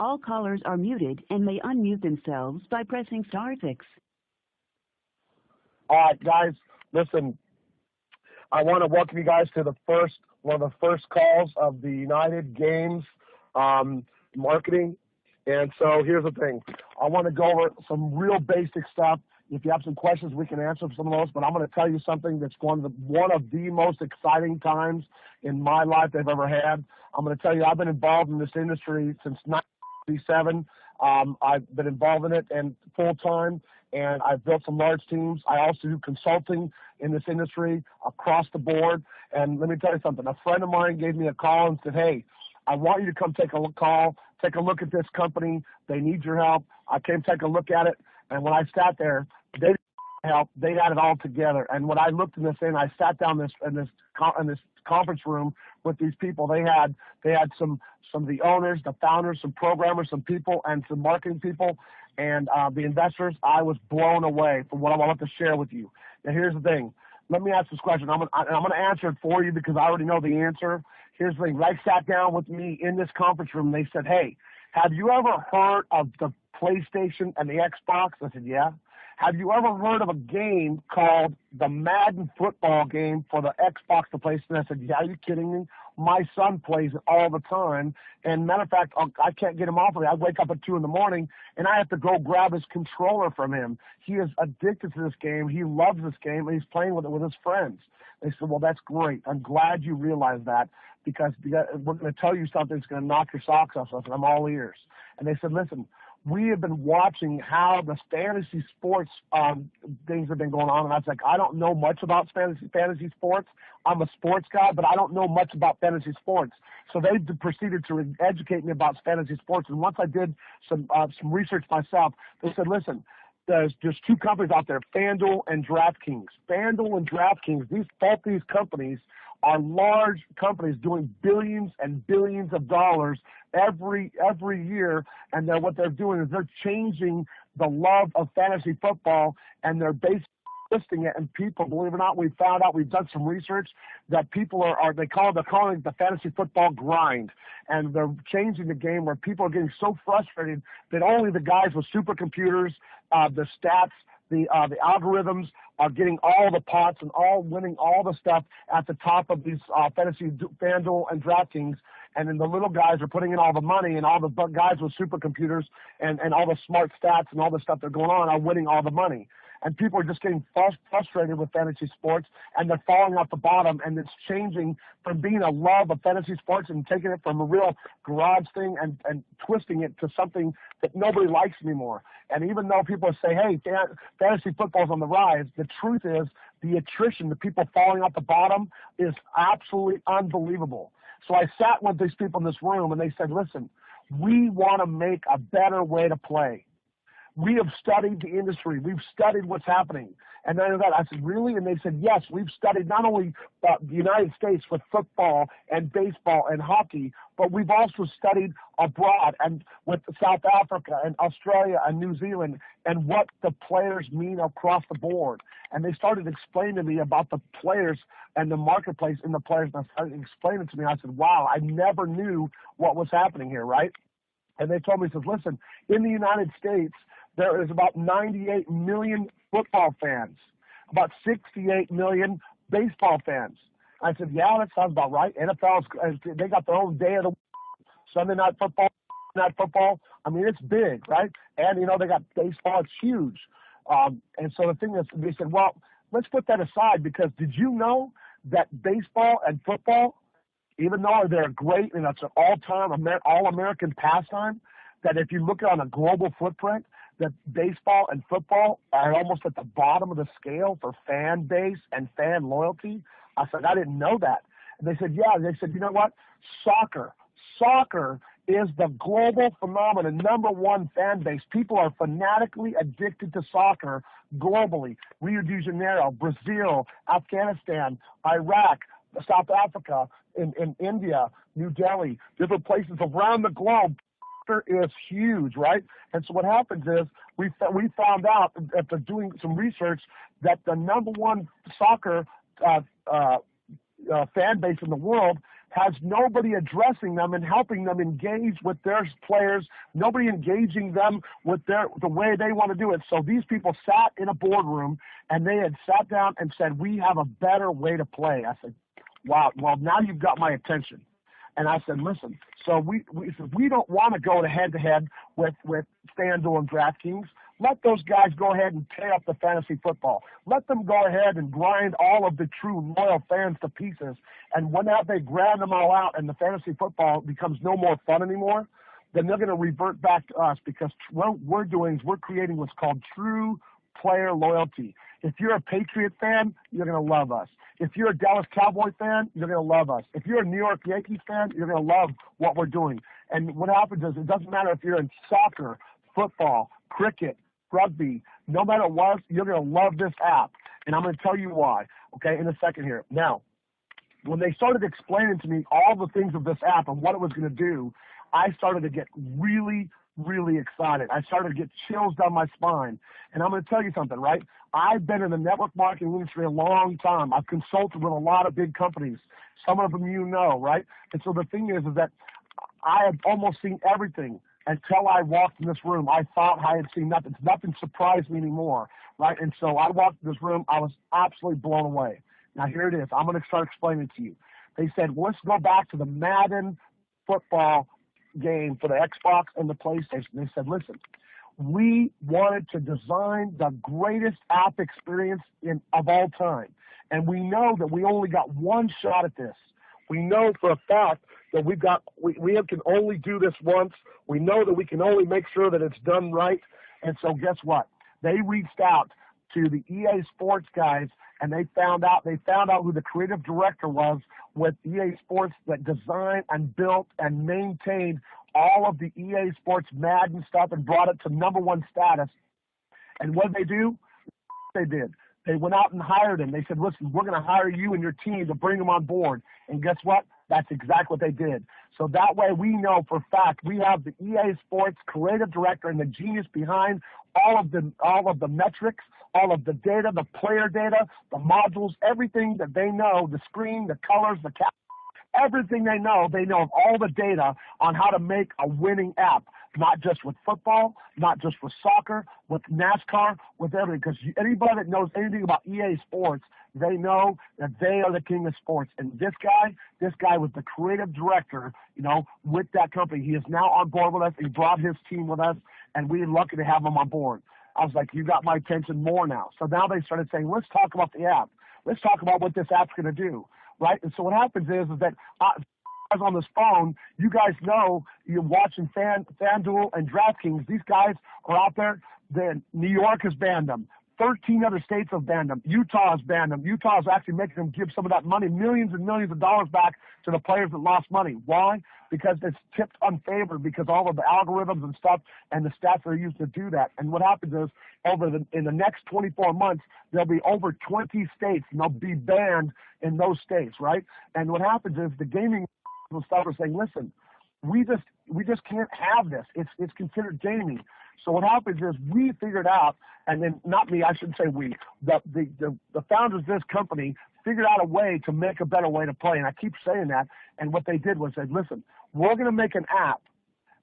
All callers are muted and may unmute themselves by pressing star 6. All right, guys, listen, I want to welcome you guys to one of the first calls of the United Games marketing. And so here's the thing. I want to go over some real basic stuff. If you have some questions, we can answer some of those. But I'm going to tell you something that's one of the most exciting times in my life I've ever had. I'm going to tell you I've been involved in this industry since 1997. I've been involved in it and full time, and I've built some large teams. I also do consulting in this industry across the board. And let me tell you something. A friend of mine gave me a call and said, "Hey, I want you to come take a look at this company. They need your help." I came take a look at it, and when I sat there, they didn't help. They had it all together. And when I looked in this thing, I sat down in this conference room with these people. They had some of the owners, the founders, some programmers, some people, and some marketing people, and the investors. I was blown away from what I want to share with you. Now, here's the thing. Let me ask this question. I'm going to answer it for you because I already know the answer. Here's the thing. They sat down with me in this conference room. They said, "Hey, have you ever heard of the PlayStation and the Xbox?" I said, "Yeah." "Have you ever heard of a game called the Madden football game for the Xbox, the PlayStation?" I said, "Yeah, are you kidding me? My son plays it all the time. And matter of fact, I can't get him off of it. I wake up at 2 in the morning, and I have to go grab his controller from him. He is addicted to this game. He loves this game, and he's playing with it with his friends." They said, "Well, that's great. I'm glad you realize that because we're going to tell you something that's going to knock your socks off." I said, "I'm all ears." And they said, "Listen, we have been watching how the fantasy sports things have been going on." And I was like, "I don't know much about fantasy sports. I'm a sports guy, but I don't know much about fantasy sports." So they proceeded to educate me about fantasy sports. And once I did some research myself, they said, "Listen, there's two companies out there, FanDuel and DraftKings. FanDuel and DraftKings, both these companies are large companies doing billions and billions of dollars every year, and what they're doing is they're changing the love of fantasy football, and they're basically listing it. And people, believe it or not, we found out, we've done some research that people they're calling it the fantasy football grind, and they're changing the game where people are getting so frustrated that only the guys with supercomputers, the stats, the algorithms are getting all the pots and all winning all the stuff at the top of these fantasy FanDuel and DraftKings, and then the little guys are putting in all the money, and all the guys with supercomputers and all the smart stats and all the stuff that are going on are winning all the money. And people are just getting frustrated with fantasy sports, and they're falling off the bottom, and it's changing from being a love of fantasy sports and taking it from a real garage thing and twisting it to something that nobody likes anymore. And even though people say, "Hey, fantasy football's on the rise," the truth is the attrition, the people falling off the bottom, is absolutely unbelievable. So I sat with these people in this room, and they said, "Listen, we want to make a better way to play. We have studied the industry. We've studied what's happening." And then I said, "Really?" And they said, "Yes, we've studied not only the United States with football and baseball and hockey, but we've also studied abroad and with South Africa and Australia and New Zealand and what the players mean across the board." And they started explaining to me about the players and the marketplace in the players. And I started explaining it to me. I said, "Wow, I never knew what was happening here," right? And they told me, says, "Listen, in the United States, there is about 98 million football fans, about 68 million baseball fans." I said, "Yeah, that sounds about right. NFL, they got their own day of the week, Sunday night football. I mean, it's big, right? And, they got baseball. It's huge." And so the thing is, they said, "Well, let's put that aside because did you know that baseball and football, even though they're great and it's an all-time all-American pastime, that if you look on a global footprint, that baseball and football are almost at the bottom of the scale for fan base and fan loyalty?" I said, "I didn't know that." And they said, "Yeah." They said, "You know what? Soccer is the global phenomenon, number one fan base. People are fanatically addicted to soccer globally. Rio de Janeiro, Brazil, Afghanistan, Iraq, South Africa, in India, New Delhi, different places around the globe. Is huge, right?" And so what happens is we found out after doing some research that the number one soccer fan base in the world has nobody addressing them and helping them engage with their players, nobody engaging them with the way they want to do it. So these people sat in a boardroom and they had sat down and said, we have a better way to play. I said, wow, well, now you've got my attention. And I said, listen, so we don't want to go head-to-head with FanDuel and DraftKings. Let those guys go ahead and tear up the fantasy football. Let them go ahead and grind all of the true loyal fans to pieces. And when they grind them all out and the fantasy football becomes no more fun anymore, then they're going to revert back to us, because what we're doing is we're creating what's called true player loyalty. If you're a Patriot fan, you're going to love us. If you're a Dallas Cowboy fan, you're going to love us. If you're a New York Yankees fan, you're going to love what we're doing. And what happens is, it doesn't matter if you're in soccer, football, cricket, rugby, no matter what, you're going to love this app. And I'm going to tell you why, okay, in a second here. Now, when they started explaining to me all the things of this app and what it was going to do, I started to get really, really excited. I started to get chills down my spine. And I'm going to tell you something, right? I've been in the network marketing industry a long time. I've consulted with a lot of big companies. Some of them you know, right? And so the thing is that I have almost seen everything until I walked in this room. I thought I had seen nothing. Nothing surprised me anymore, right? And so I walked in this room. I was absolutely blown away. Now, here it is. I'm going to start explaining it to you. They said, well, let's go back to the Madden football game for the Xbox and the PlayStation. They said, listen, we wanted to design the greatest app experience of all time. And we know that we only got one shot at this. We know for a fact that we can only do this once. We know that we can only make sure that it's done right. And so guess what? They reached out to the EA Sports guys, and they found out who the creative director was with EA Sports, that designed and built and maintained all of the EA Sports Madden stuff and brought it to #1 status. And what did they do? They did. They went out and hired him. They said, listen, we're going to hire you and your team to bring them on board. And guess what? That's exactly what they did. So that way we know for a fact we have the EA Sports creative director and the genius behind all of the metrics, all of the data, the player data, the modules, everything that they know, the screen, the colors, the cap, everything they know of all the data on how to make a winning app, not just with football, not just with soccer, with NASCAR, with everything. Because anybody that knows anything about EA Sports, they know that they are the king of sports. And this guy was the creative director, with that company. He is now on board with us. He brought his team with us, and we're lucky to have him on board. I was like, you got my attention more now. So now they started saying, let's talk about the app. Let's talk about what this app's going to do, right? And so what happens is that guys on this phone, you guys know, you're watching FanDuel and DraftKings. These guys are out there. New York has banned them. 13 other states have banned them. Utah has banned them. Utah is actually making them give some of that money, millions and millions of dollars back to the players that lost money. Why? Because it's tipped unfavored, because all of the algorithms and stuff and the stats are used to do that. And what happens is, in the next 24 months, there'll be over 20 states, and they'll be banned in those states, right? And what happens is the gaming will start saying, listen, we just can't have this. It's considered gaming. So what happens is we figured out, and then not me, I shouldn't say we, the founders of this company figured out a way to make a better way to play. And I keep saying that. And what they did was said, listen, we're going to make an app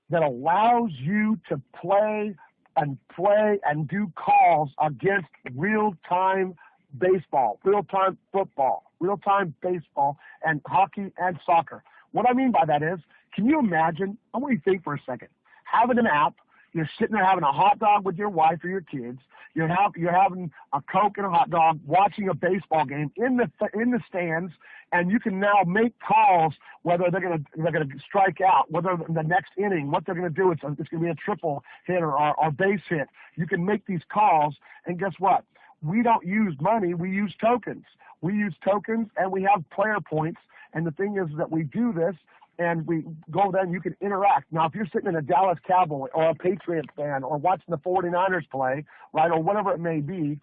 that allows you to play and do calls against real-time baseball, real-time football, real-time baseball, and hockey and soccer. What I mean by that is, can you imagine, I want you to think for a second, having an app, you're sitting there having a hot dog with your wife or your kids, you're having a Coke and a hot dog, watching a baseball game in the stands, and you can now make calls whether they're gonna strike out, whether in the next inning, what they're gonna do, it's gonna be a triple hit or base hit. You can make these calls, and guess what? We don't use money, we use tokens. We use tokens, and we have player points, and the thing is that we do this, and we go there and you can interact. Now, if you're sitting in a Dallas Cowboy or a Patriots fan or watching the 49ers play, right, or whatever it may be,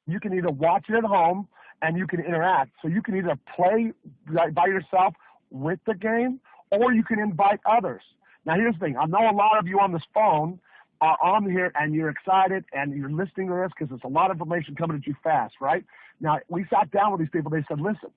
you can either watch it at home and you can interact. So you can either play by yourself with the game, or you can invite others. Now, here's the thing. I know a lot of you on this phone are on here and you're excited and you're listening to this because there's a lot of information coming at you fast, right? Now, we sat down with these people. They said, listen,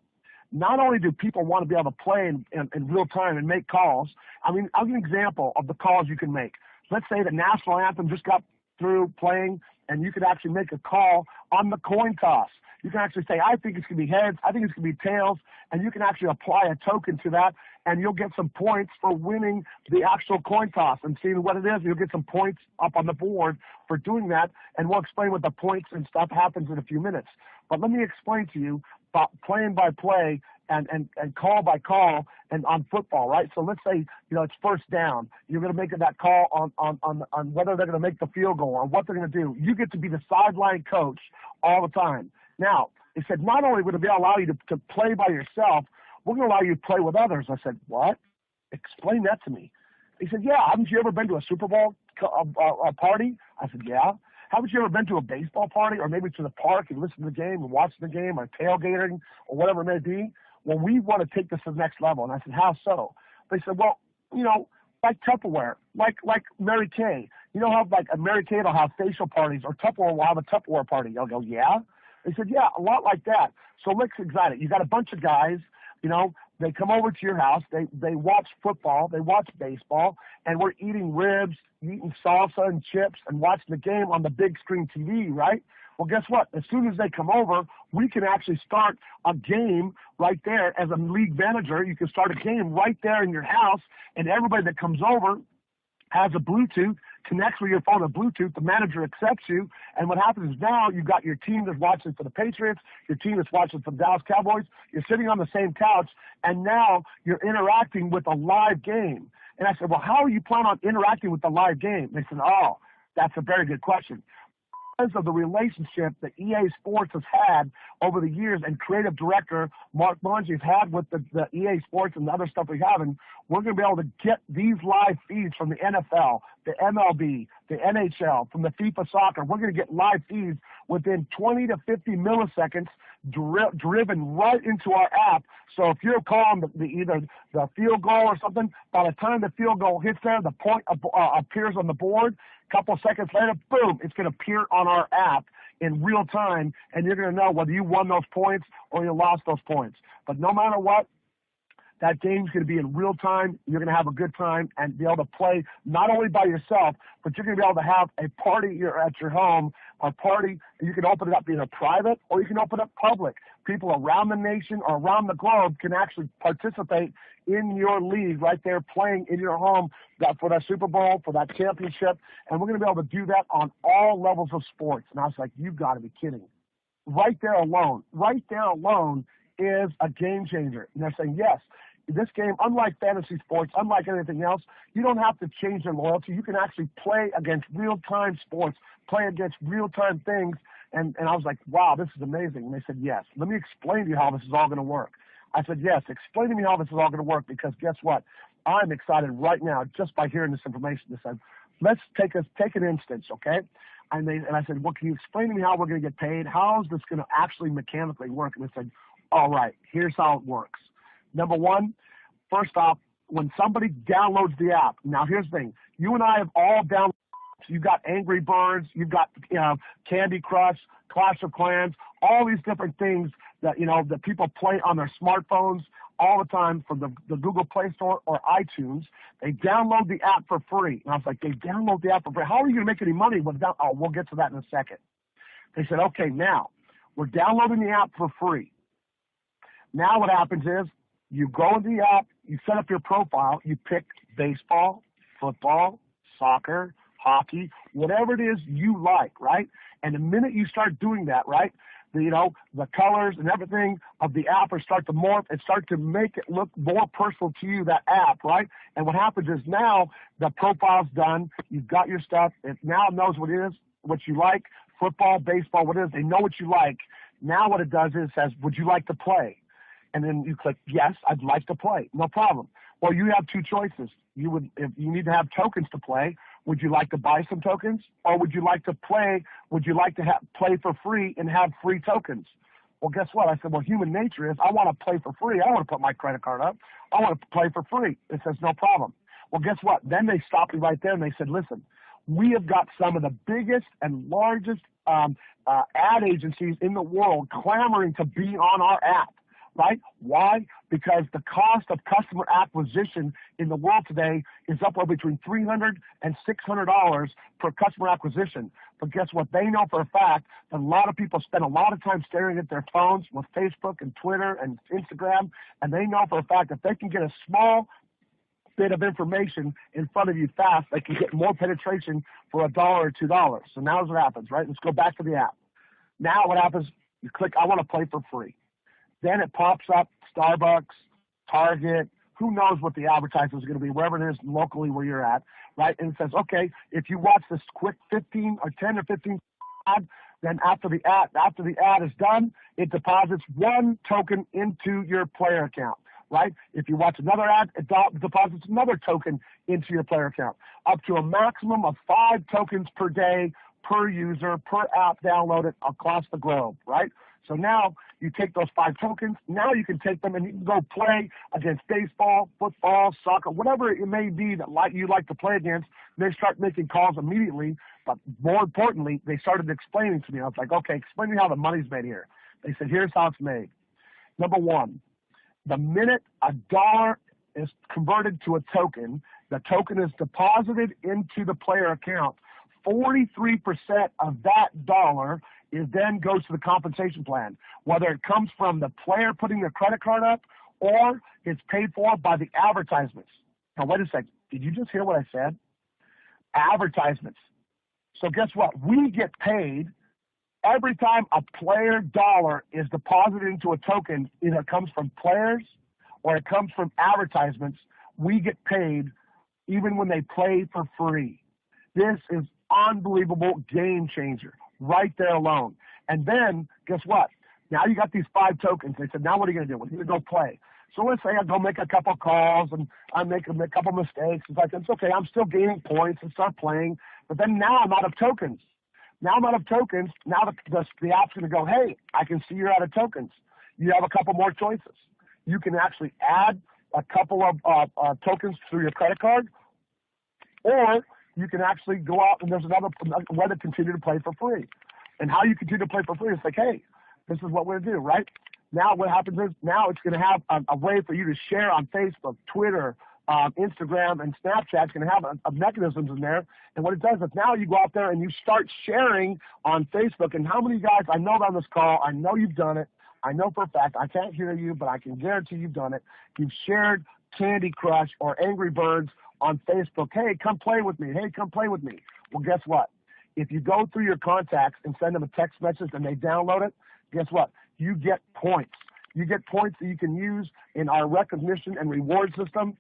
not only do people want to be able to play in real time and make calls, I mean, I'll give you an example of the calls you can make. Let's say the national anthem just got through playing, and you could actually make a call on the coin toss. You can actually say, I think it's going to be heads, I think it's going to be tails, and you can actually apply a token to that, and you'll get some points for winning the actual coin toss and seeing what it is. You'll get some points up on the board for doing that, and we'll explain what the points and stuff happens in a few minutes. But let me explain to you about playing by play and call by call and on football, right? So let's say, it's first down. You're going to make that call on whether they're going to make the field goal or what they're going to do. You get to be the sideline coach all the time. Now, they said not only would it allow you to play by yourself, we're going to allow you to play with others. I said, what? Explain that to me. He said, yeah, haven't you ever been to a Super Bowl party? I said, yeah. Haven't you ever been to a baseball party or maybe to the park and listen to the game and watch the game or tailgating or whatever it may be? Well, we want to take this to the next level. And I said, how so? They said, well, like Tupperware, like Mary Kay. You know how like Mary Kay will have facial parties or Tupperware will have a Tupperware party. I'll go, yeah. They said, yeah, a lot like that. So let's examine it. You got a bunch of guys, they come over to your house, they watch football, they watch baseball, and we're eating ribs, eating salsa and chips, and watching the game on the big screen TV, right? Well, guess what? As soon as they come over, we can actually start a game right there. As a league manager, you can start a game right there in your house, and everybody that comes over has a Bluetooth, connects with your phone with Bluetooth, the manager accepts you, and what happens is now you've got your team that's watching for the Patriots, your team that's watching for the Dallas Cowboys, you're sitting on the same couch, and now you're interacting with a live game. And I said, well, how are you planning on interacting with the live game? They said, oh, that's a very good question. Because of the relationship that EA Sports has had over the years and creative director Mark Monge has had with the EA Sports and the other stuff we have, and we're going to be able to get these live feeds from the NFL, the MLB, the NHL, from the FIFA soccer. We're going to get live feeds within 20 to 50 milliseconds driven right into our app. So if you're calling either the field goal or something, by the time the field goal hits there, the point appears on the board. A couple of seconds later, boom, it's going to appear on our app in real time, and you're going to know whether you won those points or you lost those points. But no matter what, that game's going to be in real time. You're going to have a good time and be able to play not only by yourself, but you're going to be able to have a party at your home, a party. You can open it up either private or you can open it up public. People around the nation or around the globe can actually participate in your league right there playing in your home for that Super Bowl, for that championship. And we're going to be able to do that on all levels of sports. And I was like, you've got to be kidding. Right there alone is a game changer. And they're saying, yes, this game, unlike fantasy sports, unlike anything else, you don't have to change your loyalty. You can actually play against real-time sports, play against real-time things. And I was like, wow, this is amazing. And they said, yes. Let me explain to you how this is all going to work. I said, yes, explain to me how this is all going to work, because guess what? I'm excited right now just by hearing this information. They said, let's take an instance, okay? And I said, well, can you explain to me how we're going to get paid? How is this going to actually mechanically work? And they said, all right, here's how it works. Number one, first off, when somebody downloads the app, now here's the thing. You and I have all downloaded. You've got Angry Birds, you've got Candy Crush, Clash of Clans, all these different things that that people play on their smartphones all the time from the Google Play Store or iTunes. They download the app for free. And I was like, they download the app for free. How are you going to make any money without? Oh, we'll get to that in a second. They said, okay, now we're downloading the app for free. Now what happens is you go into the app, you set up your profile, you pick baseball, football, soccer, hockey, whatever it is you like, right? And the minute you start doing that, right, the colors and everything of the app start to morph and start to make it look more personal to you, that app, right? And what happens is now the profile's done, you've got your stuff, it now knows what it is, what you like, football, baseball, what it is, they know what you like. Now what it does is it says, would you like to play? And then you click, yes, I'd like to play. No problem. Well, you have two choices. If you need to have tokens to play, would you like to buy some tokens? Or would you like to play? Would you like to play for free and have free tokens? Well, guess what? I said, well, human nature is I want to play for free. I don't want to put my credit card up. I want to play for free. It says, no problem. Well, guess what? Then they stopped me right there and they said, listen, we have got some of the biggest and largest ad agencies in the world clamoring to be on our app. right? Why? Because the cost of customer acquisition in the world today is upward between $300 and $600 per customer acquisition. But guess what? They know for a fact that a lot of people spend a lot of time staring at their phones with Facebook and Twitter and Instagram, and they know for a fact that they can get a small bit of information in front of you fast, they can get more penetration for $1 or $2. So now what happens, right? Let's go back to the app. Now what happens, you click, I want to play for free. Then it pops up Starbucks, Target, who knows what the advertisement is going to be, wherever it is locally where you're at, right? And it says, okay, if you watch this quick 10 or 15 ad, then after the ad is done, it deposits 1 token into your player account, right? If you watch another ad, it deposits another token into your player account, up to a maximum of 5 tokens per day, per user, per app downloaded across the globe, right? So now you take those 5 tokens, now you can take them and you can go play against baseball, football, soccer, whatever it may be that you like to play against. They start making calls immediately, but more importantly, they started explaining to me. I was like, okay, explain me how the money's made here. They said, here's how it's made. Number one, the minute $1 is converted to a token, the token is deposited into the player account. 43% of that dollar then goes to the compensation plan, whether it comes from the player putting their credit card up or it's paid for by the advertisements. Now, wait a second. Did you just hear what I said? Advertisements. So guess what? We get paid every time a player dollar is deposited into a token, either it comes from players or it comes from advertisements. We get paid even when they play for free. This is unbelievable game changer right there alone. And then guess what? Now you got these 5 tokens. They said, now what are you going to do? We're going to go play. So let's say I go make a couple calls and I make a couple mistakes. It's like, it's okay. I'm still gaining points and start playing. But then now I'm out of tokens. Now I'm out of tokens. Now the app's going to go, hey, I can see you're out of tokens. You have a couple more choices. You can actually add a couple of tokens through your credit card, or you can actually go out and there's another way to continue to play for free. And how you continue to play for free is like, hey, this is what we're going to do, right? Now what happens is now it's going to have a way for you to share on Facebook, Twitter, Instagram, and Snapchat. It's going to have mechanisms in there. And what it does is now you go out there and you start sharing on Facebook. And how many guys, I know on this call, I know you've done it. I know for a fact, I can't hear you, but I can guarantee you've done it. You've shared Candy Crush or Angry Birds on Facebook. Hey, come play with me. Hey, come play with me. Well, guess what? If you go through your contacts and send them a text message and they download it, guess what? You get points. You get points that you can use in our recognition and reward system.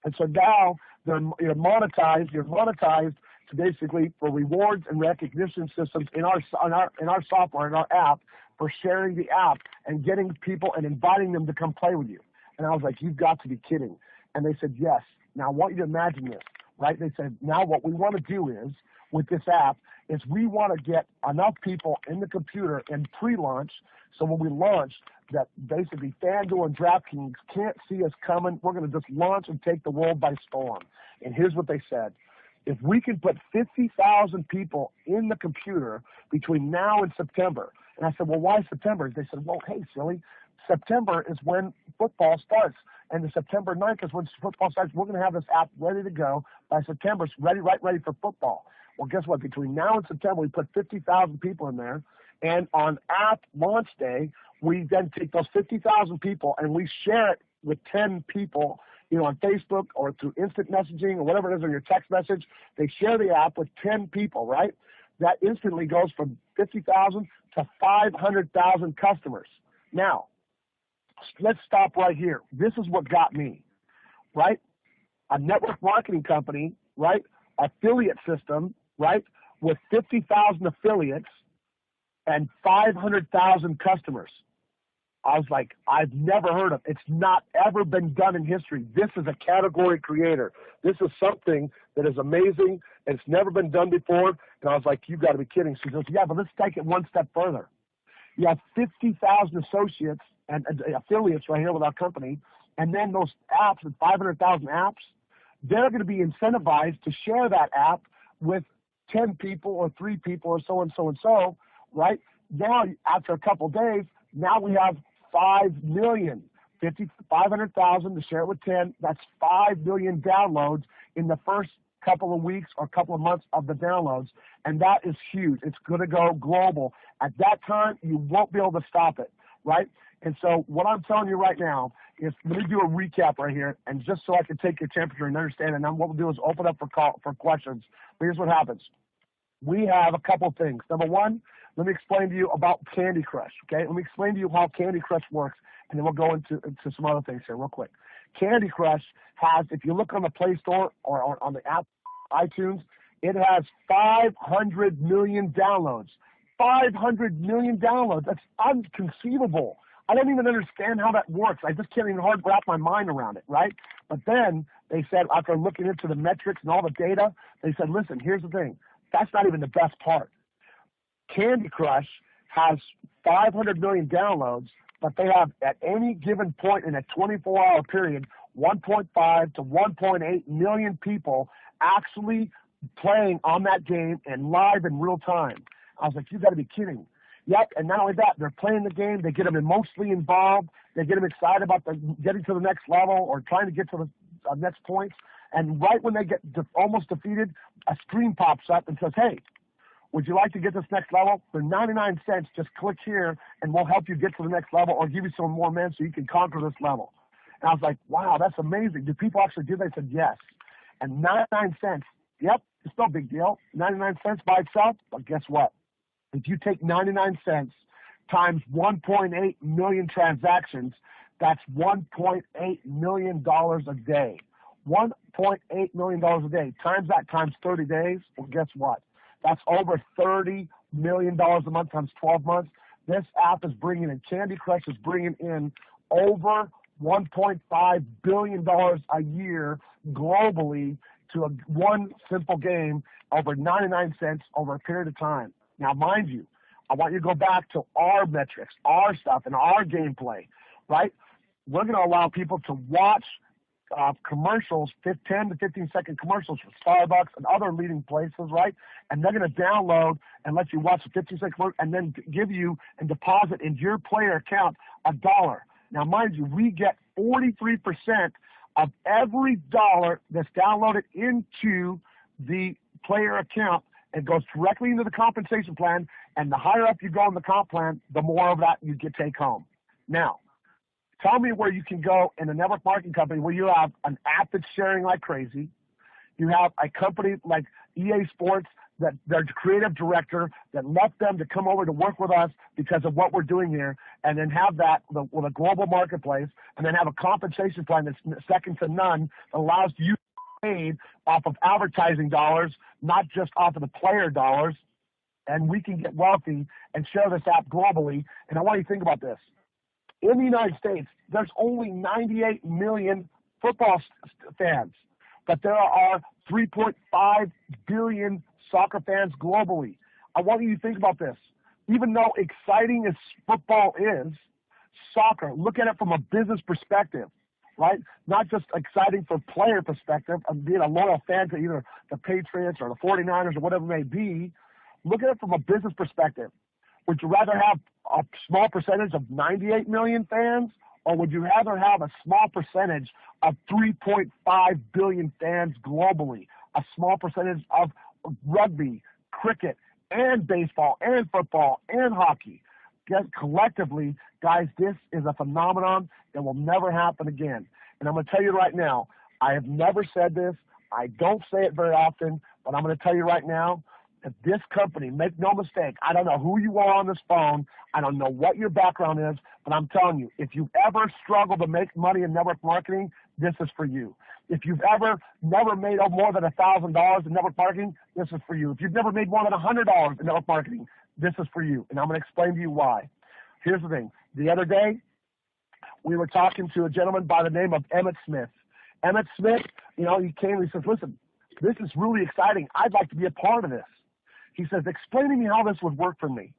And so now you're monetized to basically for rewards and recognition systems in our software, in our app, for sharing the app and getting people and inviting them to come play with you. And I was like, you've got to be kidding. And they said, yes. Now I want you to imagine this, right? They said, now what we want to do is, with this app, is we want to get enough people in the computer in pre-launch, so when we launch, that basically FanDuel and DraftKings can't see us coming. We're going to just launch and take the world by storm. And here's what they said. If we can put 50,000 people in the computer between now and September, and I said, well, why September? They said, well, hey, silly, September is when football starts, and the September 9th is when football starts. We're going to have this app ready to go by September, ready for football. Well, guess what? Between now and September, we put 50,000 people in there, and on app launch day, we then take those 50,000 people and we share it with 10 people, on Facebook or through instant messaging or whatever it is on your text message. They share the app with 10 people, right? That instantly goes from 50,000 to 500,000 customers. Now, let's stop right here. This is what got me, right? A network marketing company, right? Affiliate system, right? With 50,000 affiliates and 500,000 customers. I was like, I've never heard of it. It's not ever been done in history. This is a category creator. This is something that is amazing, and it's never been done before. And I was like, you got to be kidding. She goes, yeah, but let's take it one step further. You have 50,000 associates and affiliates right here with our company, and then those apps, and 500,000 apps, they're going to be incentivized to share that app with 10 people or 3 people or so and so and so, right? Now, after a couple of days, now we have 5 million. 500,000 to share it with 10, that's 5 million downloads in the first couple of weeks or couple of months of the downloads, and that is huge. It's going to go global. At that time, you won't be able to stop it, right? And so what I'm telling you right now is, let me do a recap right here, and just so I can take your temperature and understand, and then what we'll do is open up for questions. But here's what happens. We have a couple of things. Number one, let me explain to you about Candy Crush, okay? Let me explain to you how Candy Crush works, and then we'll go into some other things here real quick. Candy Crush has, if you look on the Play Store or on the app, iTunes, it has 500 million downloads. 500 million downloads. That's inconceivable. I don't even understand how that works. I just can't even hard wrap my mind around it, right? But then they said, after looking into the metrics and all the data, they said, listen, here's the thing. That's not even the best part. Candy Crush has 500 million downloads, but they have at any given point in a 24-hour period 1.5 to 1.8 million people actually playing on that game and live in real time. I was like, you got to be kidding. Yep, and not only that, they're playing the game. They get them emotionally involved. They get them excited about getting to the next level or trying to get to the next points. And right when they get almost defeated, a screen pops up and says, hey, would you like to get this next level? For 99 cents, just click here and we'll help you get to the next level or give you some more men so you can conquer this level. And I was like, wow, that's amazing. Do people actually do that? They said, yes. And 99 cents, yep, it's no big deal. 99 cents by itself, but guess what? If you take 99 cents times 1.8 million transactions, that's $1.8 million a day. $1.8 million a day. Times that times 30 days, well, guess what? That's over $30 million a month times 12 months. This app is bringing in, Candy Crush is bringing in over $1.5 billion a year globally to one simple game over 99 cents over a period of time. Now, mind you, I want you to go back to our metrics, our stuff, and our gameplay, right? We're going to allow people to watch commercials, 10 to 15-second commercials for Starbucks and other leading places, right? And they're going to download and let you watch a 15-second commercial and then give you and deposit into your player account $1. Now, mind you, we get 43% of every dollar that's downloaded into the player account. It goes directly into the compensation plan, and the higher up you go in the comp plan, the more of that you get take home. Now, tell me where you can go in a network marketing company where you have an app that's sharing like crazy. You have a company like EA Sports, that their creative director that left them to come over to work with us because of what we're doing here, and then have that with a global marketplace, and then have a compensation plan that's second to none that allows you to be paid off of advertising dollars, not just off of the player dollars, and we can get wealthy and share this app globally. And I want you to think about this. In the United States, there's only 98 million football fans, but there are 3.5 billion soccer fans globally. I want you to think about this. Even though exciting as football is, soccer, look at it from a business perspective, right? Not just exciting from player perspective of being a loyal fan to either the Patriots or the 49ers or whatever it may be. Look at it from a business perspective. Would you rather have a small percentage of 98 million fans, or would you rather have a small percentage of 3.5 billion fans globally? A small percentage of rugby, cricket, and baseball, and football, and hockey. Collectively, guys, this is a phenomenon that will never happen again. And I'm going to tell you right now, I have never said this. I don't say it very often, but I'm going to tell you right now, that this company, make no mistake, I don't know who you are on this phone, I don't know what your background is, but I'm telling you, if you've ever struggled to make money in network marketing, this is for you. If you've ever never made more than $1,000 in network marketing, this is for you. If you've never made more than $100 in network marketing, this is for you. And I'm going to explain to you why. Here's the thing. The other day, we were talking to a gentleman by the name of Emmett Smith. Emmett Smith, he came and he says, listen, this is really exciting. I'd like to be a part of this. He says, explain to me how this would work for me.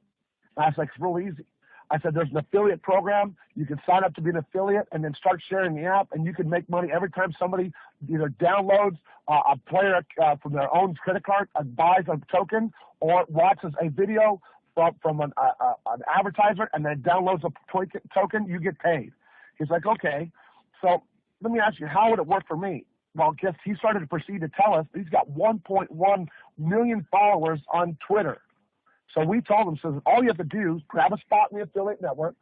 And I was like, it's real easy. I said, there's an affiliate program. You can sign up to be an affiliate and then start sharing the app, and you can make money every time somebody either downloads a player from their own credit card, buys a token, or watches a video from an advertisement and then downloads a token, you get paid. He's like, okay. So let me ask you, how would it work for me? Well, guess he started to proceed to tell us he's got 1.1 million followers on Twitter. So we told him, so all you have to do is grab a spot in the affiliate network,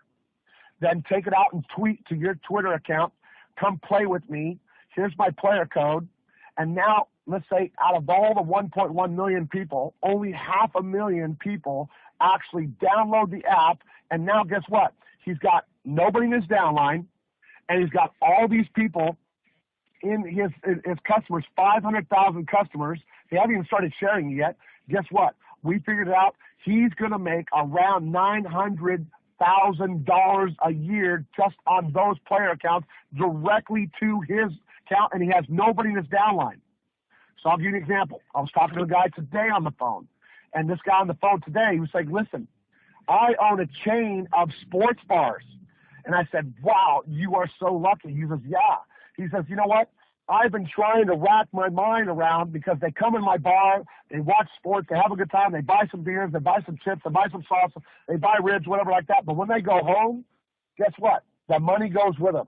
then take it out and tweet to your Twitter account, come play with me, here's my player code, and now let's say out of all the 1.1 million people, only 500,000 people actually download the app, and now guess what? He's got nobody in his downline, and he's got all these people in his customers, 500,000 customers. They haven't even started sharing it yet. Guess what? We figured it out. He's going to make around $900,000 a year just on those player accounts directly to his account, and he has nobody in his downline. So I'll give you an example. I was talking to a guy today on the phone, and this guy on the phone today, he was like, listen, I own a chain of sports bars. And I said, wow, you are so lucky. He says, yeah. He says, you know what? I've been trying to rack my mind around because they come in my bar, they watch sports, they have a good time, they buy some beers, they buy some chips, they buy some salsa, they buy ribs, whatever like that. But when they go home, guess what? The money goes with them.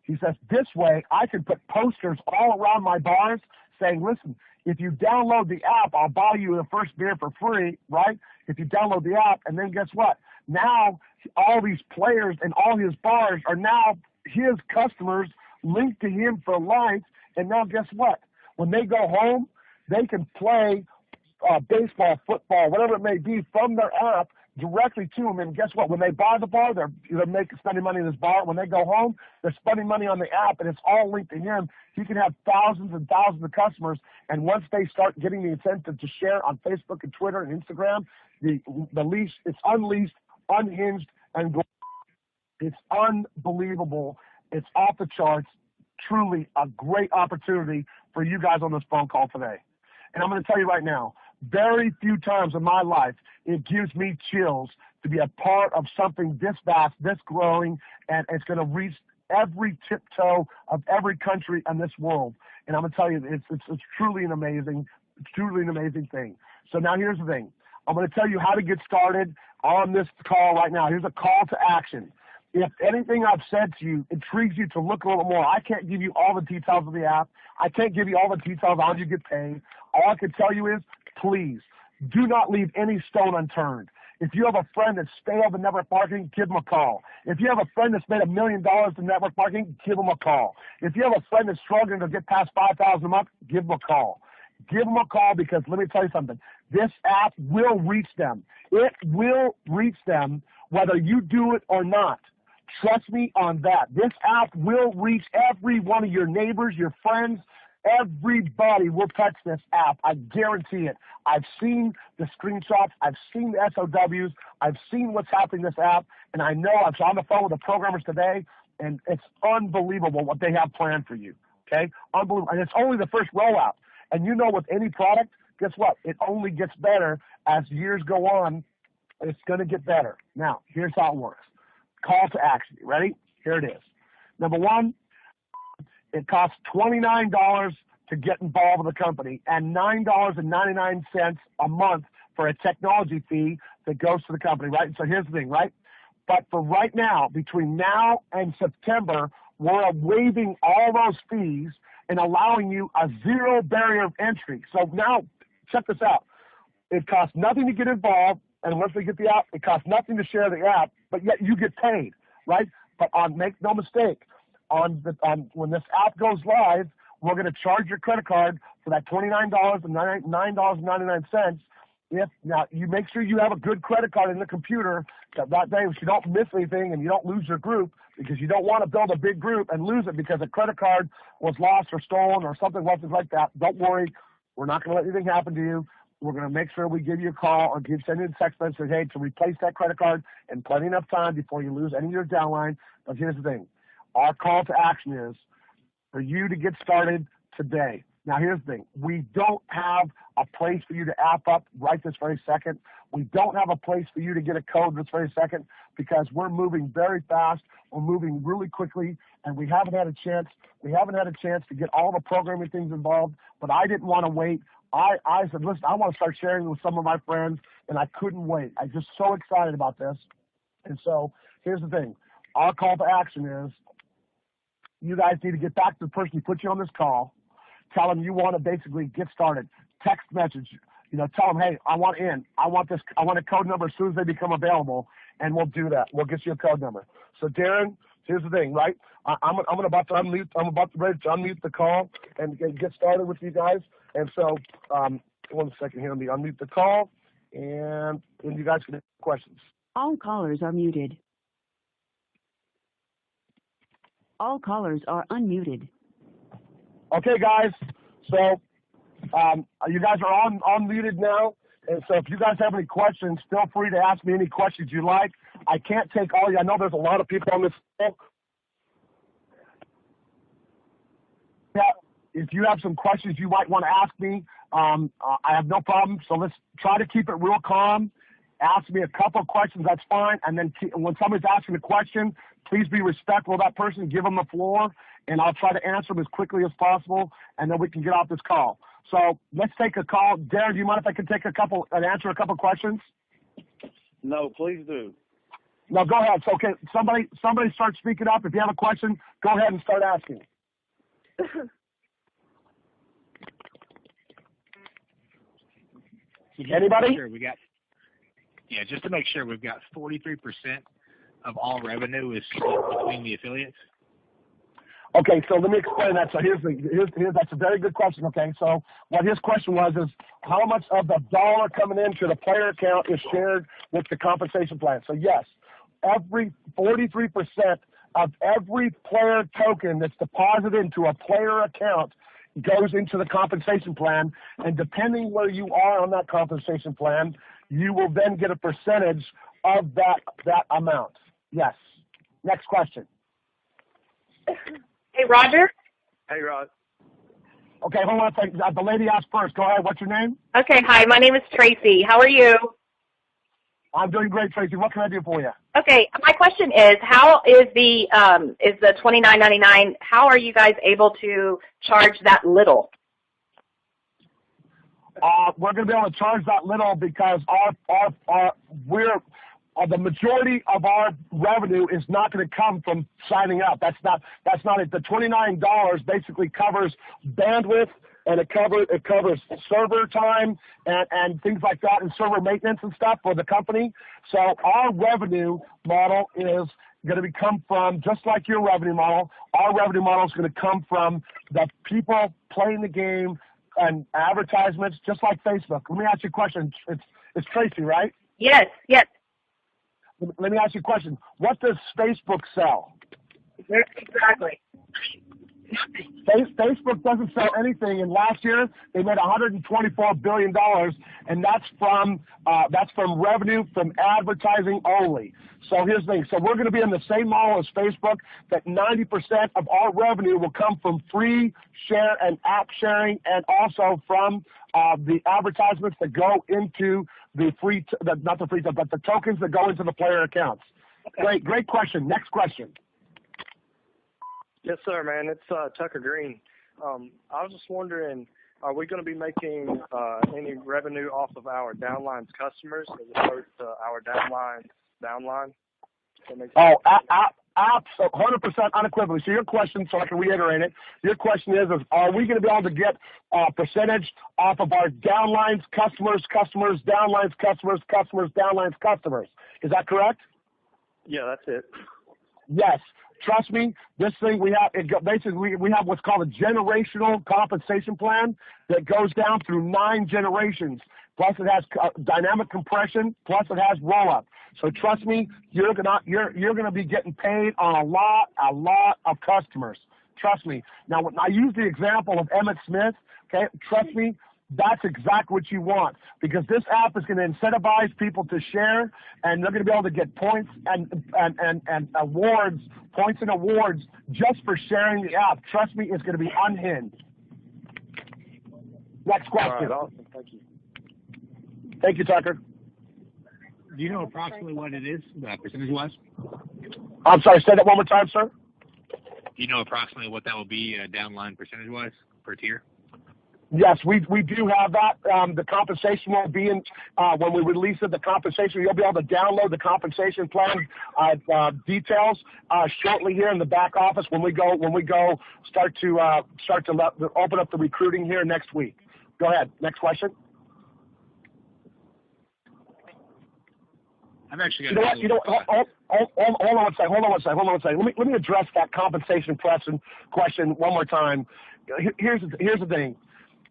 He says, this way I can put posters all around my bars saying, listen, if you download the app, I'll buy you the first beer for free, right? If you download the app, and then guess what? Now all these players and all his bars are now his customers linked to him for life. And now guess what? When they go home, they can play baseball, football, whatever it may be from their app directly to him. And guess what? When they buy the bar, they're spending money in this bar. When they go home, they're spending money on the app, and it's all linked to him. He can have thousands and thousands of customers. And once they start getting the incentive to share on Facebook and Twitter and Instagram, the leash, it's unleashed, unhinged, and it's unbelievable. It's off the charts. Truly a great opportunity for you guys on this phone call today. And I'm going to tell you right now, very few times in my life it gives me chills to be a part of something this vast, this growing, and it's going to reach every tiptoe of every country in this world. And I'm going to tell you, it's truly an amazing thing. So now here's the thing. I'm going to tell you how to get started on this call right now. Here's a call to action. If anything I've said to you intrigues you to look a little more, I can't give you all the details of the app. I can't give you all the details on how you get paid. All I can tell you is, please, do not leave any stone unturned. If you have a friend that's failed in network marketing, give them a call. If you have a friend that's made $1 million in network marketing, give them a call. If you have a friend that's struggling to get past $5,000 a month, give them a call. Give them a call, because let me tell you something. This app will reach them. It will reach them whether you do it or not. Trust me on that. This app will reach every one of your neighbors, your friends. Everybody will touch this app. I guarantee it. I've seen the screenshots. I've seen the SOWs. I've seen what's happening in this app. And I know I was on the phone with the programmers today, and it's unbelievable what they have planned for you. Okay? Unbelievable. And it's only the first rollout. And you know, with any product, guess what? It only gets better as years go on. It's going to get better. Now, here's how it works. Call to action. You ready? Here it is. Number one, it costs $29 to get involved with the company and $9.99 a month for a technology fee that goes to the company, right? So here's the thing, right? But for right now, between now and September, we're waiving all those fees and allowing you a zero barrier of entry. So now, check this out. It costs nothing to get involved, and once we get the app, it costs nothing to share the app, but yet you get paid, right? But make no mistake, when this app goes live, we're going to charge your credit card for that $29 and $9.99. Now you make sure you have a good credit card in the computer that day, so you don't miss anything and you don't lose your group, because you don't want to build a big group and lose it because a credit card was lost or stolen or something like that. Don't worry. We're not going to let anything happen to you. We're going to make sure we give you a call or send you a text message, hey, to replace that credit card in plenty enough time before you lose any of your downline. But here's the thing. Our call to action is for you to get started today. Now, here's the thing. We don't have a place for you to app up right this very second. We don't have a place for you to get a code this very second, because we're moving very fast. We're moving really quickly, and we haven't had a chance to get all the programming things involved, but I didn't want to wait. I said, listen, I want to start sharing with some of my friends, and I couldn't wait. I'm just so excited about this. And so here's the thing. Our call to action is you guys need to get back to the person who put you on this call. Tell them you want to basically get started. Text message, tell them, hey, I want in. I want a code number as soon as they become available, and we'll do that. We'll get you a code number. So Darren, here's the thing, right? I'm about to unmute. I'm about to ready to unmute the call and get started with you guys. And so, 1 second here. Let me unmute the call, and then you guys can ask questions. All callers are muted. All callers are unmuted. Okay, guys. So you guys are unmuted now. And so if you guys have any questions, feel free to ask me any questions you like. I can't take all you. I know there's a lot of people on this call. Yeah, if you have some questions you might want to ask me, I have no problem. So let's try to keep it real calm. Ask me a couple of questions, that's fine. And then when somebody's asking a question, please be respectful of that person, give them the floor, and I'll try to answer them as quickly as possible, and then we can get off this call. So let's take a call. Darren, do you mind if I can take answer a couple of questions? No, please do. No, go ahead. So, okay, somebody start speaking up. If you have a question, go ahead and start asking. Anybody? Sure just to make sure we've got 43% of all revenue is split between the affiliates. Okay, so let me explain that. So here's that's a very good question. Okay, so what his question was is how much of the dollar coming into the player account is shared with the compensation plan? So yes, every 43% of every player token that's deposited into a player account goes into the compensation plan, and depending where you are on that compensation plan, you will then get a percentage of that amount. Yes. Next question. Hey, Roger. Hey, Rod. Okay, hold on a second. The lady asked first. Go ahead. What's your name? Okay, hi. My name is Tracy. How are you? I'm doing great, Tracy. What can I do for you? Okay, my question is, how is the $29.99? How are you guys able to charge that little? We're going to be able to charge that little because the majority of our revenue is not going to come from signing up. That's not it. The $29 basically covers bandwidth, and it covers server time and things like that, and server maintenance and stuff for the company. So our revenue model is going to come from, just like your revenue model, our revenue model is going to come from the people playing the game and advertisements, just like Facebook. Let me ask you a question. It's Tracy, right? Yes. Let me ask you a question. What does Facebook sell? Exactly. Facebook doesn't sell anything, and last year they made $124 billion, and that's from revenue from advertising only. So here's the thing. So we're going to be in the same model as Facebook, that 90% of our revenue will come from free share and app sharing, and also from the advertisements that go into the the tokens that go into the player accounts. Okay. Great question. Next question. Yes, sir, man. It's Tucker Green. I was just wondering, are we going to be making any revenue off of our downlines customers as opposed to our downline? Oh, 100% unequivocally. So your question, so I can reiterate it, your question is are we going to be able to get a percentage off of our downlines customers, downlines customers, downlines customers? Is that correct? Yeah, that's it. Yes. Trust me, this thing we have what's called a generational compensation plan that goes down through 9 generations. Plus it has dynamic compression. Plus it has roll up. So trust me, you're gonna be getting paid on a lot of customers. Trust me. Now, when I use the example of Emmitt Smith, okay, trust me, that's exactly what you want, because this app is going to incentivize people to share, and they're going to be able to get points and awards, just for sharing the app. Trust me, it's going to be unhinged. Next question. All right, awesome. Thank you. Thank you, Tucker. Do you know approximately what it is, percentage-wise? I'm sorry, say that one more time, sir. Do you know approximately what that will be downline percentage-wise per tier? Yes, we do have that. The compensation will be in when we release it. The compensation, you'll be able to download the compensation plan details shortly here in the back office when we go start to open up the recruiting here next week. Go ahead. Next question. I've actually got. Hold on one second. Let me address that compensation question one more time. Here's the thing.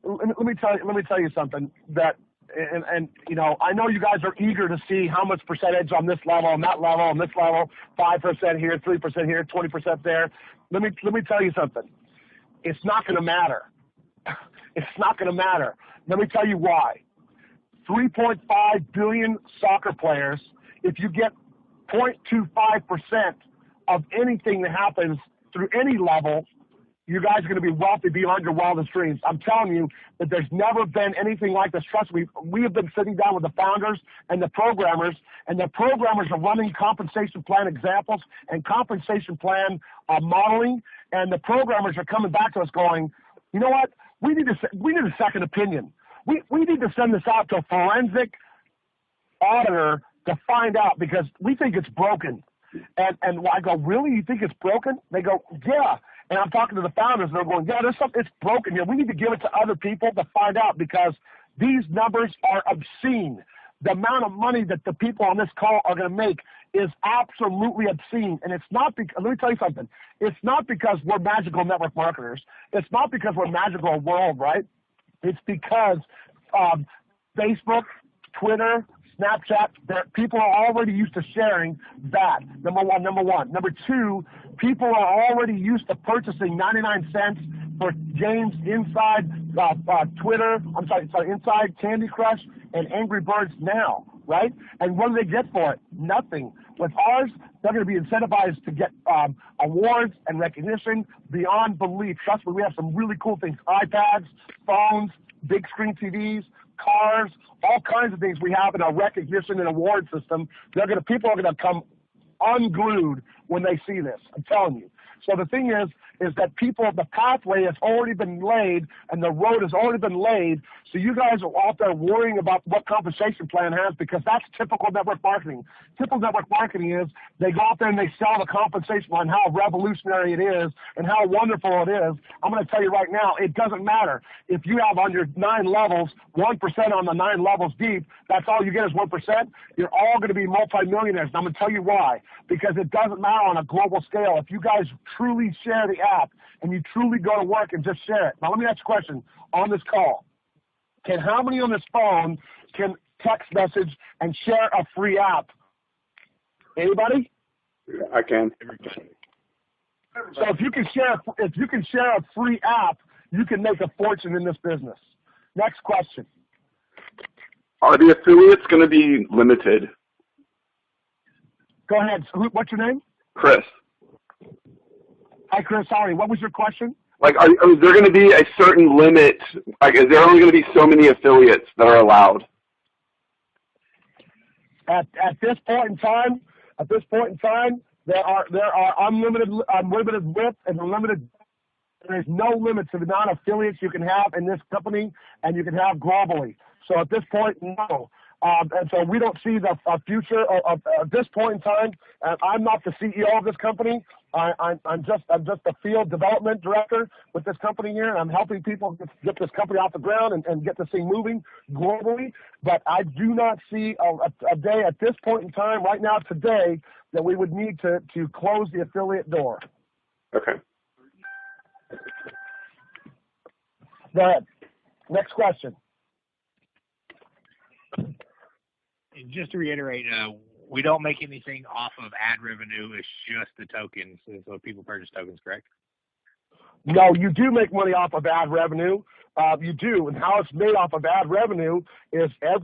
Let me tell you something that, and you know, I know you guys are eager to see how much percentage on this level, on that level, on this level, 5% here, 3% here, 20% there. Let me tell you something. It's not going to matter. It's not going to matter. Let me tell you why. 3.5 billion soccer players. If you get 0.25% of anything that happens through any level, you guys are going to be wealthy beyond your wildest dreams. I'm telling you that there's never been anything like this. Trust me, we have been sitting down with the founders and the programmers are running compensation plan examples and compensation plan modeling, and the programmers are coming back to us going, you know what, we need a second opinion. We need to send this out to a forensic auditor to find out because we think it's broken. And I go, really? You think it's broken? They go, yeah. And I'm talking to the founders, and they're going, yeah, there's something, it's broken here. We need to give it to other people to find out because these numbers are obscene. The amount of money that the people on this call are going to make is absolutely obscene. And it's not because, let me tell you something. It's not because we're magical network marketers. It's not because we're magical world, right? It's because Facebook, Twitter, Snapchat, people are already used to sharing that, number one. Number two, people are already used to purchasing 99 cents for games inside inside Candy Crush and Angry Birds now, right? And what do they get for it? Nothing. With ours, they're going to be incentivized to get awards and recognition beyond belief. Trust me, we have some really cool things. iPads, phones, big screen TVs, cars, all kinds of things we have in our recognition and award system. People are going to come unglued when they see this. I'm telling you. So the thing is that the pathway has already been laid and the road has already been laid. So you guys are out there worrying about what compensation plan has because that's typical network marketing. Typical network marketing is they go out there and they sell the compensation plan, how revolutionary it is and how wonderful it is. I'm going to tell you right now, it doesn't matter. If you have on your 9 levels, 1% on the 9 levels deep, that's all you get is 1%. You're all going to be multimillionaires. And I'm going to tell you why. Because it doesn't matter on a global scale. If you guys truly share the app and you truly go to work and just share it. Now, let me ask you a question on this call. How many on this phone can text message and share a free app? Anybody? I can. So if you can share a free app, you can make a fortune in this business. Next question. Are the affiliates going to be limited? Go ahead. What's your name? Chris. Hi, Chris. Sorry. What was your question? Like, is there going to be a certain limit? Like, is there only going to be so many affiliates that are allowed? At this point in time, there are unlimited width and unlimited. There's no limit to the amount of affiliates you can have in this company and you can have globally. So at this point, no. And so we don't see the future at this point in time. I'm not the CEO of this company. I'm just the field development director with this company here. And I'm helping people get this company off the ground and get this thing moving globally. But I do not see a day at this point in time, right now, today, that we would need to close the affiliate door. Okay. Go ahead. Next question. Just to reiterate, we don't make anything off of ad revenue. It's just the tokens. So people purchase tokens, correct? No, you do make money off of ad revenue. You do. And how it's made off of ad revenue is out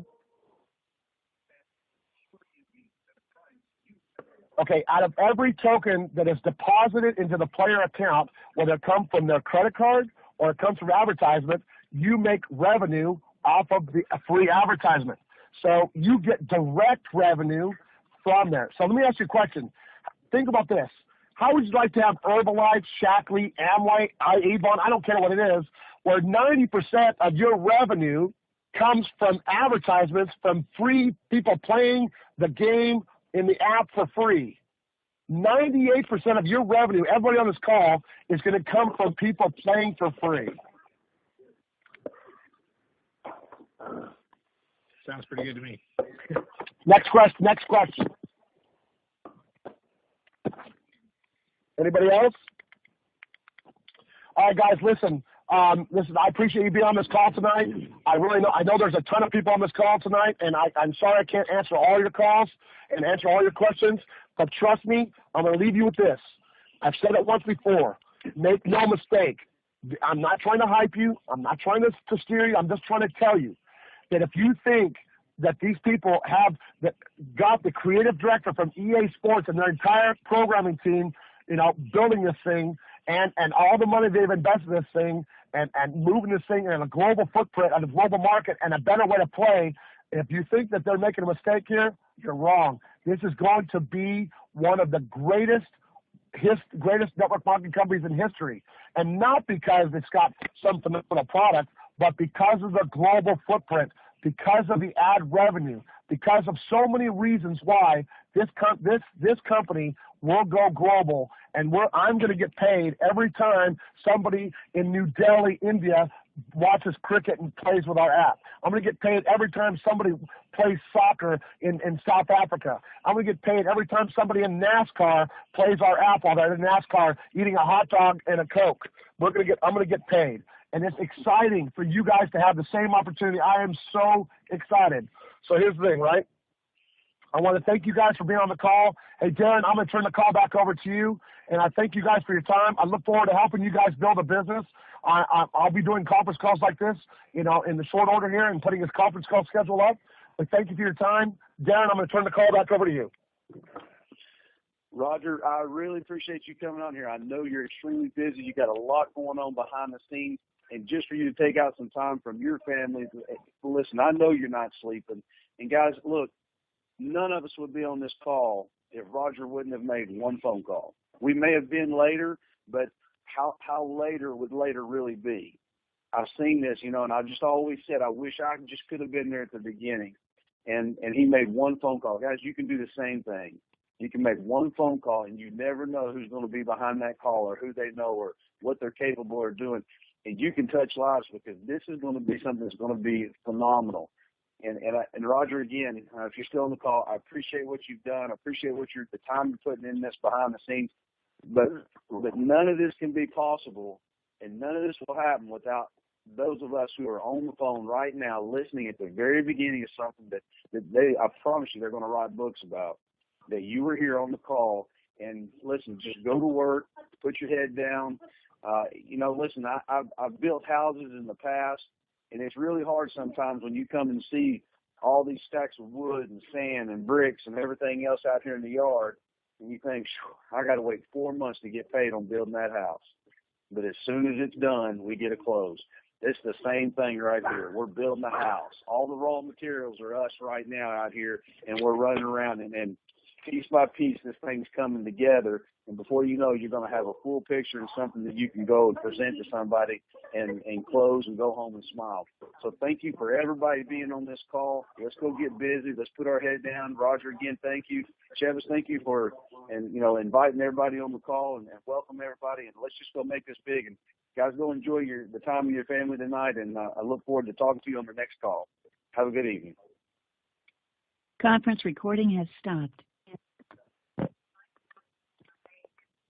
of every token that is deposited into the player account, whether it comes from their credit card or it comes from advertisement, you make revenue off of the free advertisement. So you get direct revenue from there. So let me ask you a question. Think about this. How would you like to have Herbalife, Shaklee, Amway, Avon, I don't care what it is, where 90% of your revenue comes from advertisements from free people playing the game in the app for free. 98% of your revenue, everybody on this call, is going to come from people playing for free. Sounds pretty good to me. Next question. Anybody else? All right, guys, listen. I appreciate you being on this call tonight. I know there's a ton of people on this call tonight, and I'm sorry I can't answer all your calls and answer all your questions, but trust me, I'm going to leave you with this. I've said it once before. Make no mistake. I'm not trying to hype you. I'm not trying to steer you. I'm just trying to tell you that if you think that these people have got the creative director from EA Sports and their entire programming team, building this thing and all the money they've invested in this thing and moving this thing in a global footprint and a global market and a better way to play, if you think that they're making a mistake here, you're wrong. This is going to be one of the greatest network marketing companies in history. And not because it's got some phenomenal product, but because of the global footprint, because of the ad revenue, because of so many reasons why this company will go global, and I'm going to get paid every time somebody in New Delhi, India, watches cricket and plays with our app. I'm going to get paid every time somebody plays soccer in South Africa. I'm going to get paid every time somebody in NASCAR plays our app while they're in NASCAR eating a hot dog and a Coke. I'm going to get paid. And it's exciting for you guys to have the same opportunity. I am so excited. So here's the thing, right? I want to thank you guys for being on the call. Hey, Darren, I'm going to turn the call back over to you. And I thank you guys for your time. I look forward to helping you guys build a business. I'll be doing conference calls like this, in the short order here and putting this conference call schedule up. But thank you for your time. Darren, I'm going to turn the call back over to you. Roger, I really appreciate you coming on here. I know you're extremely busy. You got a lot going on behind the scenes. And just for you to take out some time from your family, listen, I know you're not sleeping. And guys, look, none of us would be on this call if Roger wouldn't have made one phone call. We may have been later, but how later would later really be? I've seen this, and I just always said, I wish I just could have been there at the beginning. And he made one phone call. Guys, you can do the same thing. You can make one phone call, and you never know who's going to be behind that call or who they know or what they're capable of doing. And you can touch lives, because this is going to be something that's going to be phenomenal. And Roger, again, if you're still on the call, I appreciate what you've done. I appreciate the time you're putting in this behind the scenes. But none of this can be possible, and none of this will happen without those of us who are on the phone right now listening at the very beginning of something that I promise you, they're going to write books about. That you were here on the call, and listen, just go to work, put your head down. Listen, I've built houses in the past, and it's really hard sometimes when you come and see all these stacks of wood and sand and bricks and everything else out here in the yard, and you think, I got to wait 4 months to get paid on building that house. But as soon as it's done, we get a close. It's the same thing right here. We're building a house. All the raw materials are us right now out here, and we're running around, and piece by piece, this thing's coming together. And before you know, you're going to have a full picture and something that you can go and present to somebody and close and go home and smile. So thank you for everybody being on this call. Let's go get busy. Let's put our head down. Roger, again, thank you. Chevis, thank you for inviting everybody on the call and welcome everybody. And let's just go make this big. And guys, go enjoy the time with your family tonight. And I look forward to talking to you on the next call. Have a good evening. Conference recording has stopped.